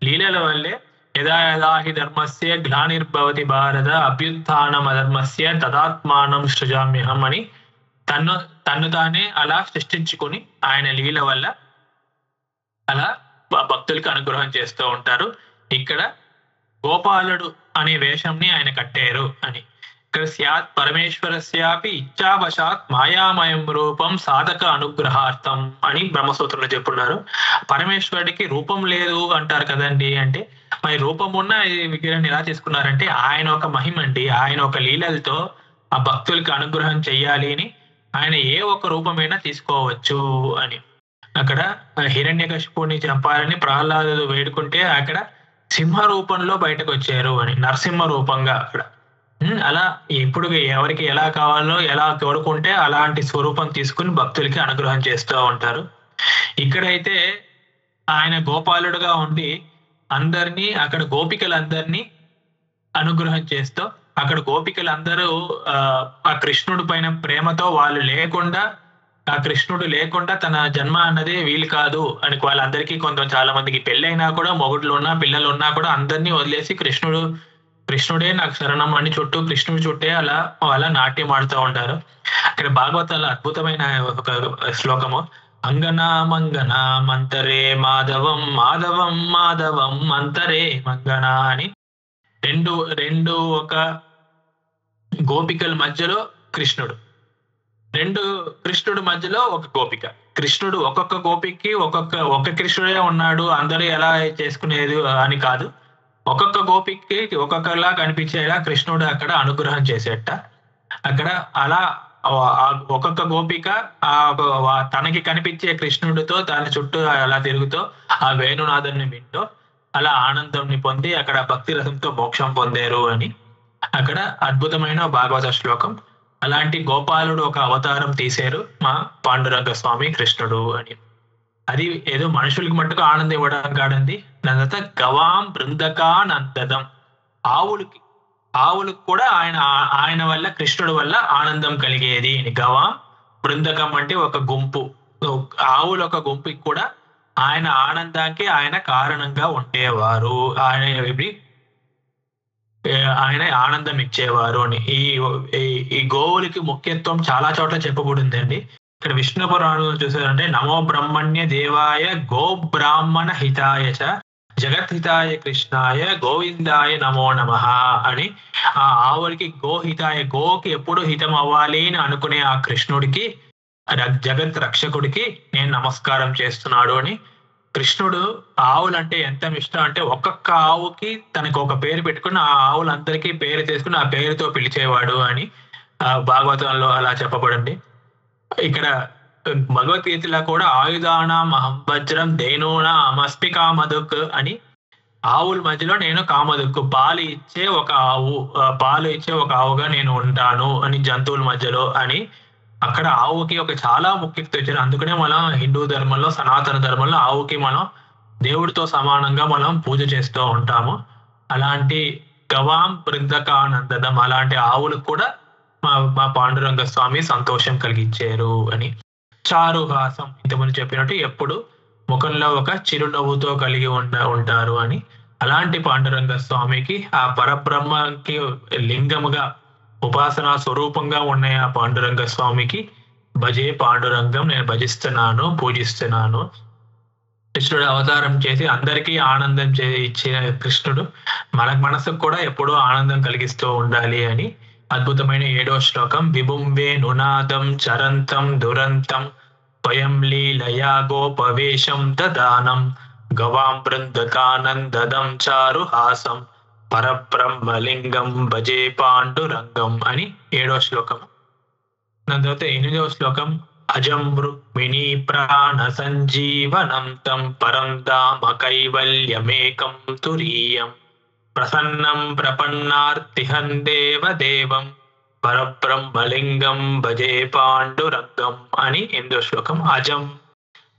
లీలల వల్లే యదా యదా హి ధర్మస్య గ్లానిర్భవతి భారత అభ్యుత్థానం అధర్మస్య తదాత్మానం సృజామ్యహం అని తన్ను తానే అలా సృష్టించుకొని ఆయన లీల వల్ల అలా భక్తులకు అనుగ్రహం చేస్తూ ఉంటారు. ఇక్కడ గోపాలుడు అనే వేషంని ఆయన కట్టారు అని. ఇక్కడ స్యాత్ పరమేశ్వరస్యాపి ఇచ్చావశాత్ మాయామయం రూపం సాధక అనుగ్రహార్థం అని బ్రహ్మసూత్రంలో చెప్పున్నారు. పరమేశ్వరుడికి రూపం లేదు అంటారు కదండి, అంటే మరి రూపం ఉన్న విగ్రహం ఎలా తీసుకున్నారంటే ఆయన ఒక మహిమ అండి. ఆయన ఒక లీలలతో ఆ భక్తులకి అనుగ్రహం చెయ్యాలి అని ఆయన ఏ ఒక్క రూపమైనా తీసుకోవచ్చు అని. అక్కడ హిరణ్యకశిపుని చంపాలని ప్రహ్లాదుడు వేడుకుంటే అక్కడ సింహ రూపంలో బయటకు వచ్చారు అని, నరసింహ రూపంగా అక్కడ. అలా ఇప్పుడు ఎవరికి ఎలా కావాలో ఎలా కోరుకుంటే అలాంటి స్వరూపం తీసుకుని భక్తులకి అనుగ్రహం చేస్తూ ఉంటారు. ఇక్కడైతే ఆయన గోపాలుడుగా ఉండి అందరినీ, అక్కడ గోపికలందరినీ అనుగ్రహం చేస్తూ, అక్కడ గోపికలందరూ ఆ కృష్ణుడి పైన ప్రేమతో వాళ్ళు లేకుండా, ఆ కృష్ణుడు లేకుండా తన జన్మ అన్నది వీలు కాదు అని వాళ్ళందరికీ చాలా మందికి పెళ్ళైనా కూడా, మొగుడులు ఉన్నా పిల్లలు ఉన్నా కూడా అందరినీ వదిలేసి కృష్ణుడే నాకు శరణం అని కృష్ణుడి చుట్టే అలా నాట్యం ఆడుతూ ఉంటారు. ఇక్కడ భాగవతాల అద్భుతమైన ఒక శ్లోకము, అంగనా మంగనా మంతరే మాధవం మాధవం మాధవం మంతరే మంగనా అని. రెండు ఒక గోపికల మధ్యలో కృష్ణుడు, కృష్ణుడు మధ్యలో ఒక గోపిక. కృష్ణుడు ఒక్కొక్క గోపికకి ఒక్క కృష్ణుడే ఉన్నాడు, అందరూ ఎలా చేసుకునేది అని కాదు. ఒక్కొక్క గోపికకి ఒక్కొక్కలా కనిపించేలా కృష్ణుడు అక్కడ అనుగ్రహం చేసేట. అక్కడ అలా ఒక్కొక్క గోపిక తనకి కనిపించే కృష్ణుడితో దాని చుట్టూ అలా తిరుగుతూ ఆ వేణునాథుని వింటూ అలా ఆనందంని పొంది అక్కడ భక్తి రసంతో మోక్షం పొందారు అని అక్కడ అద్భుతమైన భాగవత శ్లోకం. అలాంటి గోపాలుడు ఒక అవతారం తీశారు మా పాండురంగ స్వామి కృష్ణుడు అని. అది ఏదో మనుషులకి మట్టుకు ఆనందం ఇవ్వడం కాదండి. నందత గవాం బృందకానందం, ఆవులకు కూడా ఆయన వల్ల, కృష్ణుడు వల్ల ఆనందం కలిగేది. గవాం బృందకం అంటే ఒక గుంపు, ఆవులు ఒక గుంపుకి కూడా ఆయన ఆనందానికి ఆయన కారణంగా ఉండేవారు, ఆయన ఆనందం ఇచ్చేవారు అని. ఈ గోవులకి ముఖ్యత్వం చాలా చోట్ల చెప్పబడిందండి. ఇక్కడ విష్ణు పురాణంలో చూసారంటే నమో బ్రహ్మణ్య దేవాయ గో బ్రాహ్మణ హితాయ చ జగద్హితాయ కృష్ణాయ గోవిందాయ నమో నమః అని. ఆ ఆవులకి గోహితాయ, గోకి ఎప్పుడు హితం అవ్వాలి అని అనుకునే ఆ కృష్ణుడికి, జగత్ రక్షకుడికి నేను నమస్కారం చేస్తున్నాడు అని. కృష్ణుడు ఆవులంటే ఎంత ఇష్టం అంటే ఒక్కొక్క ఆవుకి తనకు ఒక పేరు పెట్టుకుని ఆ ఆవులందరికీ పేరు తీసుకుని ఆ పేరుతో పిలిచేవాడు అని భాగవతంలో అలా చెప్పబడింది. ఇక్కడ భగవద్గీతలో కూడా ఆయుధానాం అహం వజ్రం ధేనూనాం అస్మి కామధుక్ అని, ఆవుల మధ్యలో నేను కామధుక్కు, పాలు ఇచ్చే ఒక ఆవుగా నేను ఉంటాను అని, జంతువుల మధ్యలో అని. అక్కడ ఆవుకి ఒక చాలా ముఖ్యత ఇచ్చారు. అందుకనే మనం హిందూ ధర్మంలో, సనాతన ధర్మంలో ఆవుకి మనం దేవుడితో సమానంగా మనం పూజ చేస్తూ ఉంటాము. అలాంటి గవాం బృందకానందనం, అలాంటి ఆవులకు కూడా మా పాండురంగ స్వామి సంతోషం కలిగించారు అని. చారుహాసం, ఇంతకుముందు చెప్పినట్టు ఎప్పుడు ముఖంలో ఒక చిరునవ్వుతో కలిగి ఉంటారు అని. అలాంటి పాండురంగ స్వామికి, ఆ పరబ్రహ్మకి లింగముగా ఉపాసనా స్వరూపంగా ఉన్న ఆ పాండురంగ స్వామికి భజే పాండురంగం, నేను భజిస్తున్నాను, పూజిస్తున్నాను. కృష్ణుడు అవతారం చేసి అందరికీ ఆనందం ఇచ్చిన కృష్ణుడు మనసుకు కూడా ఎప్పుడూ ఆనందం కలిగిస్తూ ఉండాలి అని అద్భుతమైన 7వ శ్లోకం. విభుంవే నునాదం చరంతం దురంతం స్వయం లీలయా గోపవేశం దదానం గవాం బృందకానందదం చారుహాసం పరబ్రహ్మలింగం భజే పాండురంగం అని 7వ శ్లోకం. దాని తర్వాత 8వ శ్లోకం. అజం రుక్మిణీ ప్రాణ సంజీవనం తం పరం ధామ కైవల్యమేకం తురీయం ప్రసన్నం ప్రపన్నార్తిహం దేవదేవం పరబ్రహ్మలింగం భజే పాండురంగం అని 8వ శ్లోకం. అజం,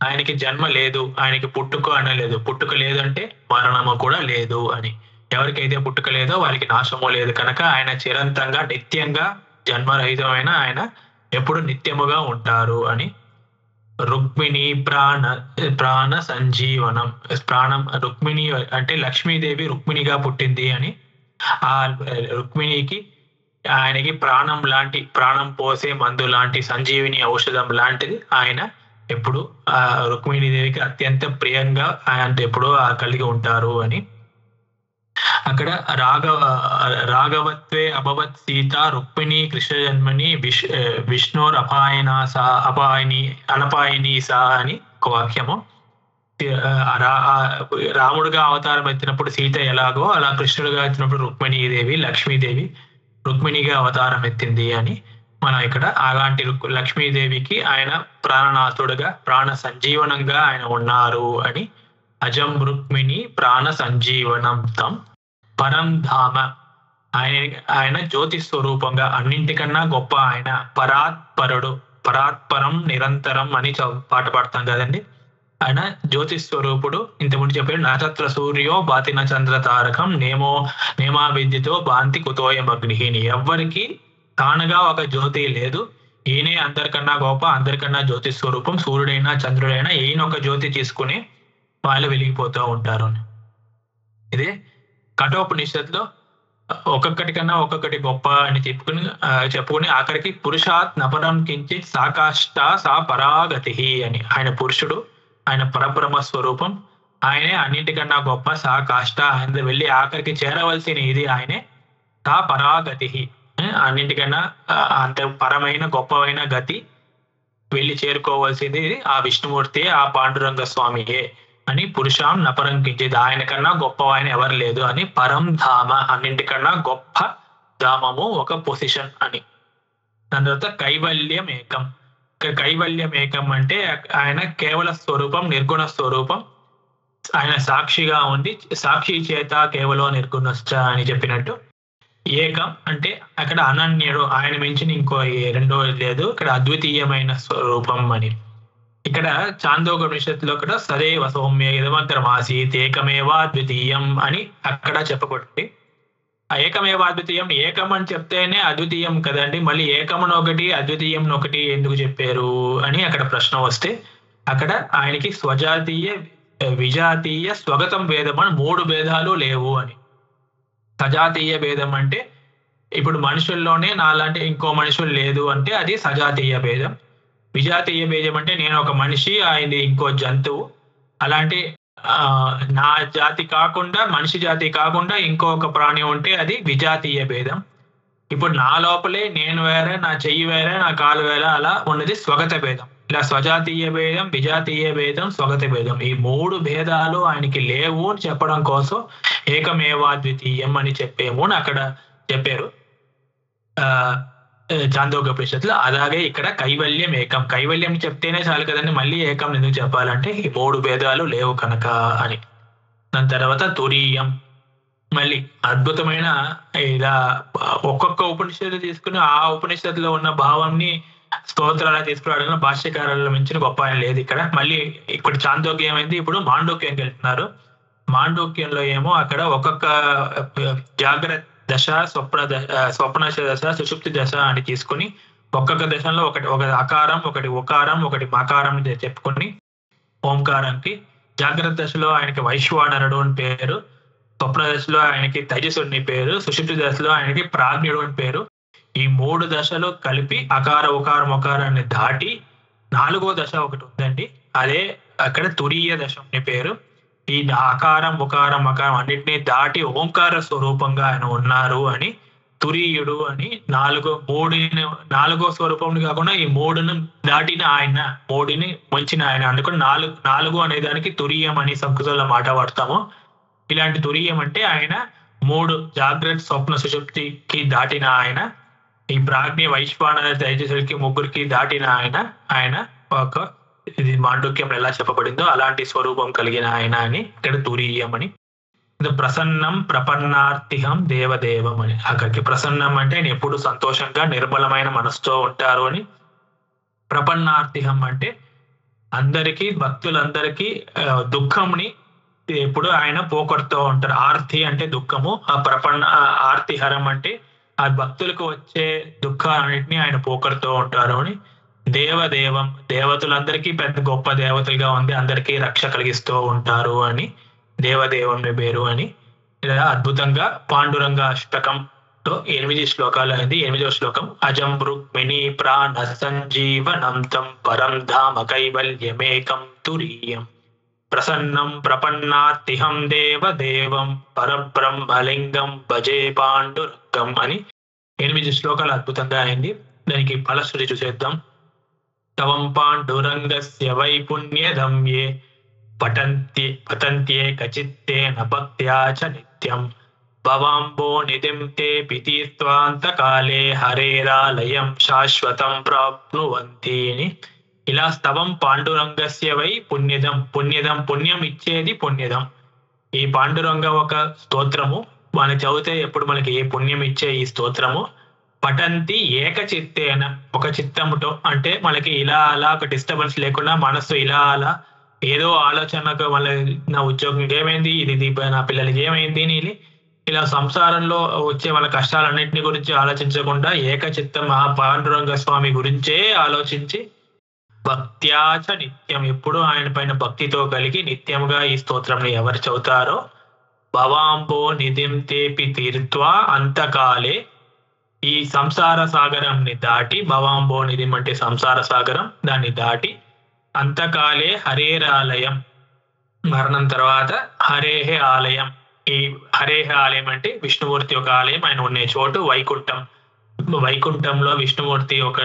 ఆయనకి జన్మ లేదు, ఆయనకి పుట్టుక అనలేదు. పుట్టుక లేదంటే మరణము కూడా లేదు అని. ఎవరికైతే పుట్టుక లేదో వారికి నాశము లేదు కనుక ఆయన చిరంతంగా నిత్యంగా జన్మరహితమైన ఆయన ఎప్పుడు నిత్యముగా ఉంటారు అని. రుక్మిణి ప్రాణ సంజీవనం, ప్రాణం రుక్మిణి అంటే లక్ష్మీదేవి రుక్మిణిగా పుట్టింది అని. ఆ రుక్మిణికి ఆయనకి ప్రాణం లాంటి, ప్రాణం పోసే మందు లాంటి, సంజీవిని ఔషధం లాంటిది ఆయన ఎప్పుడు ఆ రుక్మిణీదేవికి అత్యంత ప్రియంగా ఆయన ఎప్పుడూ కలిగి ఉంటారు అని. అక్కడ రాఘవత్వే అభవత్ సీత రుక్మిణి కృష్ణ జన్మని విష్ణోర్ అనపాయిని సా అని ఒక వాక్యము. రాముడుగా అవతారం ఎత్తినప్పుడు సీత ఎలాగో అలా కృష్ణుడుగా ఎత్తినప్పుడు రుక్మిణీదేవి, లక్ష్మీదేవి రుక్మిణిగా అవతారం ఎత్తింది అని మనం ఇక్కడ. అలాంటి లక్ష్మీదేవికి ఆయన ప్రాణనాథుడుగా, ప్రాణ సంజీవనంగా ఆయన ఉన్నారు అని. అజం రుక్మిణి ప్రాణ సంజీవనం తం పరం ధామ, ఆయన జ్యోతి స్వరూపంగా, అన్నింటికన్నా గొప్ప ఆయన, పరాత్పరుడు, పరాత్పరం నిరంతరం అని పాట పాడతాం కదండి. ఆయన జ్యోతి స్వరూపుడు. ఇంతకుముందు చెప్పాడు నక్షత్ర సూర్యో బాతిన చంద్ర తారకం నేమా విద్యుతో భాంతి కుతోయం అగ్నిహీని. ఎవ్వరికి తానుగా ఒక జ్యోతి లేదు, ఈయనే అందరికన్నా గొప్ప, అందరికన్నా జ్యోతి స్వరూపం. సూర్యుడైనా చంద్రుడైనా ఈయన ఒక జ్యోతి తీసుకుని వాళ్ళు వెలిగిపోతూ ఉంటారు. ఇదే కఠోపనిషత్తులో ఒక్కొక్కటి కన్నా ఒక్కొక్కటి గొప్ప అని చెప్పుకుని ఆఖరికి పురుషాత్ నపరం కించిత్ సాకాష్ట సా పరాగతి అని. ఆయన పురుషుడు, ఆయన పరబ్రహ్మ స్వరూపం, ఆయనే అన్నింటికన్నా గొప్ప, సా కాష్ట, ఆయన వెళ్ళి ఆఖరికి చేరవలసిన ఇది ఆయనే, సా పరాగతి, అన్నింటికన్నా అంత పరమైన గొప్పమైన గతి వెళ్ళి చేరుకోవాల్సింది ఆ విష్ణుమూర్తి, ఆ పాండురంగ స్వామియే అని. పురుషాం నపరం కించిత్, ఆయన కన్నా గొప్ప ఆయన ఎవరు లేదు అని. పరం ధామ, అన్నింటికన్నా గొప్ప ధామము, ఒక పొజిషన్ అని. దాని తర్వాత కైవల్యం ఏకం. కైవల్యం ఏకం అంటే ఆయన కేవల స్వరూపం, నిర్గుణ స్వరూపం. ఆయన సాక్షిగా ఉంది, సాక్షి చేత కేవలం నిర్గుణశ్చ అని చెప్పినట్టు. ఏకం అంటే అక్కడ అనన్యుడు, ఆయన మించిన ఇంకో రెండోది లేదు, ఇక్కడ అద్వితీయమైన స్వరూపం అని. ఇక్కడ చాందోగోపనిషత్తులో కూడా సదేవ సౌమ్య ఇదమంతరమాసీత్ ఏకమేవాద్వితీయం అని అక్కడ చెప్పబడింది. ఆ ఏకమేవాద్వితీయం, ఏకం అని చెప్తేనే అద్వితీయం కదండి, మళ్ళీ ఏకమును ఒకటి అద్వితీయం ఒకటి ఎందుకు చెప్పారు అని అక్కడ ప్రశ్న వస్తే, అక్కడ ఆయనకి స్వజాతీయ, విజాతీయ, స్వగతం భేదం అని 3 భేదాలు లేవు అని. సజాతీయ భేదం అంటే ఇప్పుడు మనుషుల్లోనే నాలాంటి ఇంకో మనుషులు లేదు అంటే అది సజాతీయ భేదం. విజాతీయ భేదం అంటే నేను ఒక మనిషి, ఆయన ఇంకో జంతువు, అలాంటి నా జాతి కాకుండా, మనిషి జాతి కాకుండా ఇంకొక ప్రాణి ఉంటే అది విజాతీయ భేదం. ఇప్పుడు నా లోపలే నేను వేరే, నా చెయ్యి వేరే, నా కాలు వేరే, అలా ఉన్నది స్వగత భేదం. ఇలా స్వజాతీయ భేదం, విజాతీయ భేదం, స్వగత భేదం, ఈ 3 భేదాలు ఆయనకి లేవు అని చెప్పడం కోసం ఏకమేవాద్వితీయం అని చెప్పేము అని అక్కడ చెప్పారు చాందోగ్యోపనిషత్తులో. అలాగే ఇక్కడ కైవల్యం ఏకం, కైవల్యం చెప్తేనే చాలు కదండి, మళ్ళీ ఏకం ఎందుకు చెప్పాలంటే ఈ 3 భేదాలు లేవు కనుక అని. దాని తర్వాత తురీయం, మళ్ళీ అద్భుతమైన ఇలా ఒక్కొక్క ఉపనిషత్తు తీసుకుని ఆ ఉపనిషత్తులో ఉన్న భావాన్ని స్తోత్రాలు తీసుకురావడంలో భాష్యకారుల మించిన గొప్ప ఆయన లేదు ఇక్కడ. మళ్ళీ ఇప్పుడు చాందోగ్యం అయింది, ఇప్పుడు మాండూక్యంకి వెళ్తున్నారు. మాండూక్యంలో ఏమో అక్కడ ఒక్కొక్క జాగ్రత్త దశ, స్వప్న దశ, సుషుప్తి దశ అని తీసుకుని ఒక్కొక్క దశలో ఒక అకారం, ఒకటి ఉకారం, ఒకటి మకారం చెప్పుకొని ఓంకారానికి, జాగ్రత్త దశలో ఆయనకి వైశ్వానరుడు అని పేరు, స్వప్న దశలో ఆయనకి తైజసుని పేరు, సుషుప్తి దశలో ఆయనకి ప్రాజ్ఞుడు అని పేరు. ఈ 3 దశలు కలిపి అకార ఉకార మకారాన్ని దాటి 4వ దశ ఒకటి ఉందండి, అదే అక్కడ తురీయ దశ అని పేరు. ఈ అకారం ఉకారం మకారం అన్నింటినీ దాటి ఓంకార స్వరూపంగా ఆయన ఉన్నారు అని తురీయుడు అని 4వ స్వరూపం కాకుండా ఈ 3ను దాటిన ఆయన, 3ని ముంచిన ఆయన అందుకని 4 అనే దానికి తురీయం అని సంస్కృతంలో మాట వాడతాము. ఇలాంటి తురీయం అంటే ఆయన 3 జాగ్రత్త స్వప్న సుషుప్తికి దాటిన ఆయన, ఈ ప్రాజ్ఞ వైశ్వానర తైజసులకి 3కి దాటిన ఆయన ఒక ఇది మాండూక్యం ఎలా చెప్పబడిందో అలాంటి స్వరూపం కలిగిన ఆయన అని ఇక్కడ తురీయం అని. ప్రసన్నం ప్రపన్నార్తిహం దేవదేవం అని, అక్కడికి ప్రసన్నం అంటే ఆయన ఎప్పుడు సంతోషంగా నిర్మలమైన మనసుతో ఉంటారు అని, ప్రపన్నార్తిహం అంటే అందరికీ భక్తులందరికీ దుఃఖంని ఎప్పుడు ఆయన పోగొడుతూ ఉంటారు. ఆర్తి అంటే దుఃఖము, ఆ ఆర్తిహరం అంటే ఆ భక్తులకు వచ్చే దుఃఖాలన్నింటినీ ఆయన పోగొడుతూ ఉంటారు అని. దేవదేవం దేవతలందరికీ పెద్ద గొప్ప దేవతలుగా ఉంది, అందరికీ రక్ష కలిగిస్తూ ఉంటారు అని దేవదేవం పేరు అని. ఇలా అద్భుతంగా పాండురంగ అష్టకంతో 8 శ్లోకాలు అయింది. 8వ శ్లోకం అజం రుక్మిణీ ప్రాణ సంజీవనం తం పరం ధామ కైవల్యమేకం తురీయం ప్రసన్నం ప్రపన్నాతిహం దేవదేవం పరబ్రహ్మలింగం భజే పాండురంగం అని 8 శ్లోకాలు అద్భుతంగా అయింది. దానికి ఫలశ్రుతి చూసేద్దాం. తవం పాండురంగస్య వైపుణ్యదం ఏ పఠంత్యేక చిత్తేన భక్త్యా చ నిత్యం భవాంబో నిధిం తే పితీర్త్వాంతకాలే హరేరాలయం శాశ్వతం ప్రాప్నువంతి అని. ఇలా స్తవం పాండురంగస్య వై పుణ్యదం, పుణ్యం ఇచ్చేది పుణ్యదం. ఈ పాండురంగ ఒక స్తోత్రము మనం చదివితే ఎప్పుడు మనకి ఏ పుణ్యం ఇచ్చే ఈ స్తోత్రము. పఠంతి ఏక చిత్తేన, ఒక చిత్తముతో అంటే మనకి ఇలా అలా ఒక డిస్టర్బెన్స్ లేకుండా మనసు ఇలా అలా ఏదో ఆలోచనకు మళ్ళీ నా ఉద్యోగం ఏమైంది, ఇది నా పిల్లలకి ఏమైంది అని ఇలా సంసారంలో వచ్చే వాళ్ళ కష్టాలన్నింటినీ గురించి ఆలోచించకుండా ఏకచిత్తం ఆ పాండురంగ స్వామి గురించే ఆలోచించి భక్త్యాచ నిత్యం ఎప్పుడు ఆయన పైన భక్తితో కలిగి నిత్యంగా ఈ స్తోత్రంని ఎవరు చదువుతారో భవాంబో నిధిం తేపి తీర్త్వా అంతకాలే, ఈ సంసార సాగరంని దాటి, భవాంబో నిధిం అంటే సంసార సాగరం, దాన్ని దాటి అంతకాలే హరేరాలయం మరణం తర్వాత హరేహే ఆలయం, ఈ హరేహ ఆలయం అంటే విష్ణుమూర్తి ఒక ఆలయం, ఆయన ఉండే చోటు వైకుంఠం. వైకుంఠంలో విష్ణుమూర్తి ఒక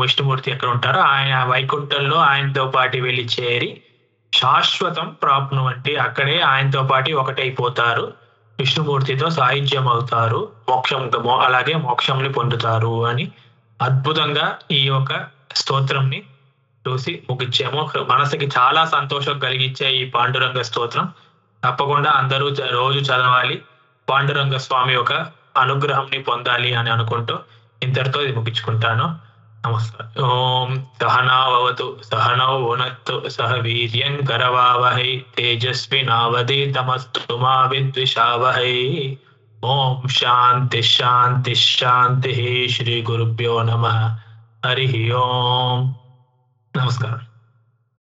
విష్ణుమూర్తి ఎక్కడ ఉంటారో ఆయన వైకుంఠంలో ఆయనతో పాటు వెళ్ళి చేరి శాశ్వతం ప్రాప్నువంటి అక్కడే ఆయనతో పాటు ఒకటైపోతారు, విష్ణుమూర్తితో సాయుధ్యం అవుతారు, అలాగే మోక్షంని పొందుతారు అని అద్భుతంగా ఈ యొక్క స్తోత్రంని చూసి ముగించాము. మనసుకి చాలా సంతోషం కలిగించే ఈ పాండురంగ స్తోత్రం తప్పకుండా అందరూ రోజు చదవాలి, పాండురంగ స్వామి యొక్క అనుగ్రహంని పొందాలి అని అనుకుంటూ ఇంతటితో ఇది ముగించుకుంటాను. నమస్కారం. ఓం సహనావతు సహనౌ భునత్తు సహ వీర్యం కరవావహై తేజస్వినావధీతమస్తు మా విద్విషావహై. ఓం శాంతి శాంతి శాంతి. శ్రీ గురుభ్యో నమః. హరి ఓం. నమస్కారం.